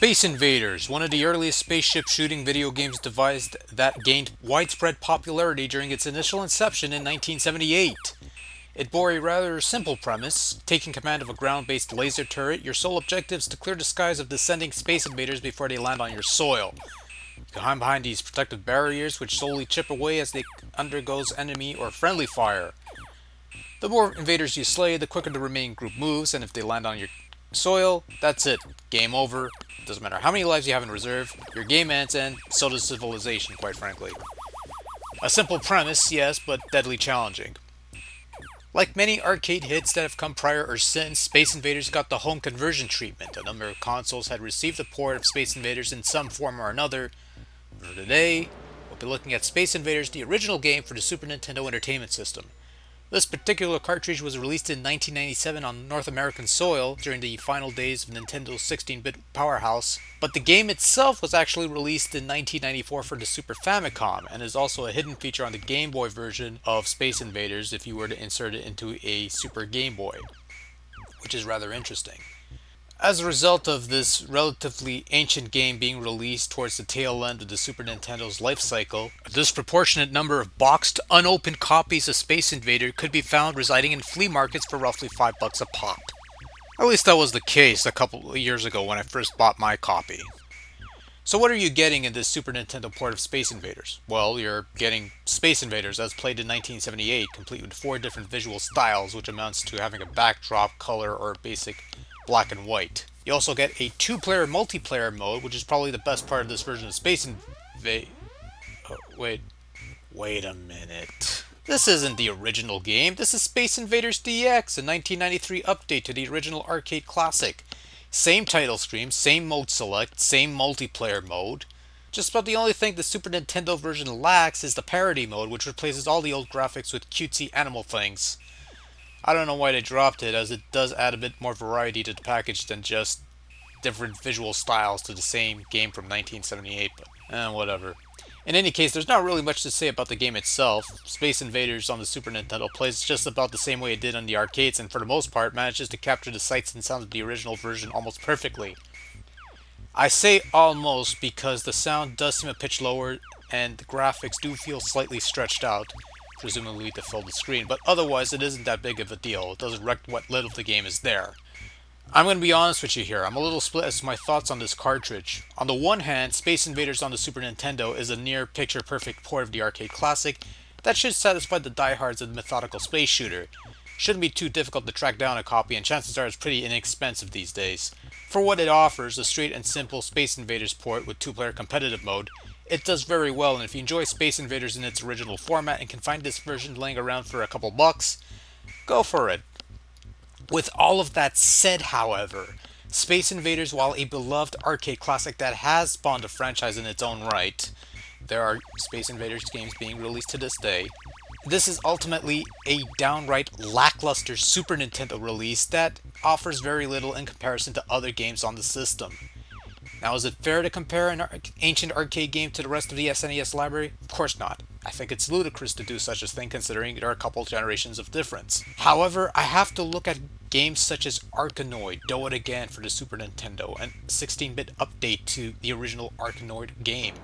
Space Invaders, one of the earliest spaceship shooting video games devised that gained widespread popularity during its initial inception in 1978. It bore a rather simple premise: taking command of a ground-based laser turret, your sole objective is to clear the skies of descending space invaders before they land on your soil. You can hide behind these protective barriers, which slowly chip away as they undergoes enemy or friendly fire. The more invaders you slay, the quicker the remaining group moves, and if they land on your soil, that's it. Game over. Doesn't matter how many lives you have in reserve, your game ends, and so does civilization, quite frankly. A simple premise, yes, but deadly challenging. Like many arcade hits that have come prior or since, Space Invaders got the home conversion treatment. A number of consoles had received the port of Space Invaders in some form or another. For today, we'll be looking at Space Invaders, the original game for the Super Nintendo Entertainment System. This particular cartridge was released in 1997 on North American soil during the final days of Nintendo's 16-bit powerhouse, but the game itself was actually released in 1994 for the Super Famicom, and is also a hidden feature on the Game Boy version of Space Invaders if you were to insert it into a Super Game Boy, which is rather interesting. As a result of this relatively ancient game being released towards the tail end of the Super Nintendo's life cycle, a disproportionate number of boxed, unopened copies of Space Invader could be found residing in flea markets for roughly $5 a pop. At least that was the case a couple of years ago when I first bought my copy. So what are you getting in this Super Nintendo port of Space Invaders? Well, you're getting Space Invaders as played in 1978, complete with 4 different visual styles, which amounts to having a backdrop, color, or basic black and white. You also get a 2-player multiplayer mode, which is probably the best part of this version of Space Invaders. Oh, wait a minute. This isn't the original game. This is Space Invaders DX, a 1993 update to the original arcade classic. Same title screen, same mode select, same multiplayer mode. Just about the only thing the Super Nintendo version lacks is the parody mode, which replaces all the old graphics with cutesy animal things. I don't know why they dropped it, as it does add a bit more variety to the package than just different visual styles to the same game from 1978, but whatever. In any case, there's not really much to say about the game itself. Space Invaders on the Super Nintendo plays just about the same way it did on the arcades, and for the most part manages to capture the sights and sounds of the original version almost perfectly. I say almost because the sound does seem a pitch lower, and the graphics do feel slightly stretched out, presumably to fill the screen, but otherwise it isn't that big of a deal. It doesn't wreck what little of the game is there. I'm going to be honest with you here. I'm a little split as to my thoughts on this cartridge. On the one hand, Space Invaders on the Super Nintendo is a near picture-perfect port of the arcade classic that should satisfy the diehards of the methodical space shooter. Shouldn't be too difficult to track down a copy, and chances are it's pretty inexpensive these days. For what it offers, a straight and simple Space Invaders port with 2-player competitive mode, it does very well, and if you enjoy Space Invaders in its original format and can find this version laying around for a couple bucks, go for it. With all of that said, however, Space Invaders, while a beloved arcade classic that has spawned a franchise in its own right, there are Space Invaders games being released to this day, this is ultimately a downright lackluster Super Nintendo release that offers very little in comparison to other games on the system. Now, is it fair to compare an ancient arcade game to the rest of the SNES library? Of course not. I think it's ludicrous to do such a thing considering there are a couple generations of difference. However, I have to look at games such as Arkanoid, Do It Again for the Super Nintendo, and 16-bit update to the original Arkanoid game,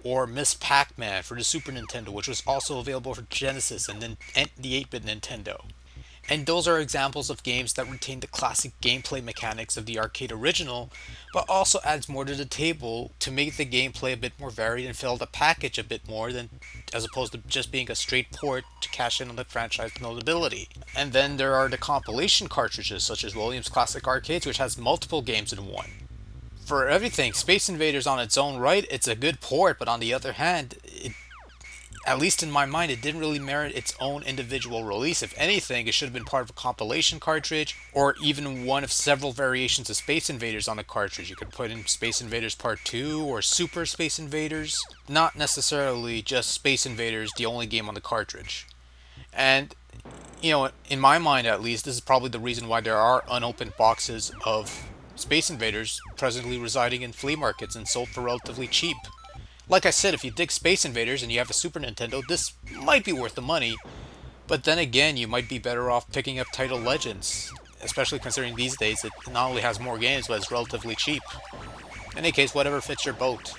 or Miss Pac-Man for the Super Nintendo, which was also available for Genesis and then the 8-bit Nintendo. And those are examples of games that retain the classic gameplay mechanics of the arcade original, but also adds more to the table to make the gameplay a bit more varied and fill the package a bit more than as opposed to just being a straight port to cash in on the franchise notability. And then there are the compilation cartridges such as Williams Classic Arcades, which has multiple games in one. For everything, Space Invaders on its own right, it's a good port, but on the other hand, at least in my mind, it didn't really merit its own individual release. If anything, it should have been part of a compilation cartridge, or even one of several variations of Space Invaders on the cartridge. You could put in Space Invaders Part 2, or Super Space Invaders. Not necessarily just Space Invaders, the only game on the cartridge. And, you know, in my mind at least, this is probably the reason why there are unopened boxes of Space Invaders presently residing in flea markets and sold for relatively cheap. Like I said, if you dig Space Invaders and you have a Super Nintendo, this might be worth the money, but then again, you might be better off picking up Title Legends, especially considering these days it not only has more games, but it's relatively cheap. In any case, whatever fits your boat.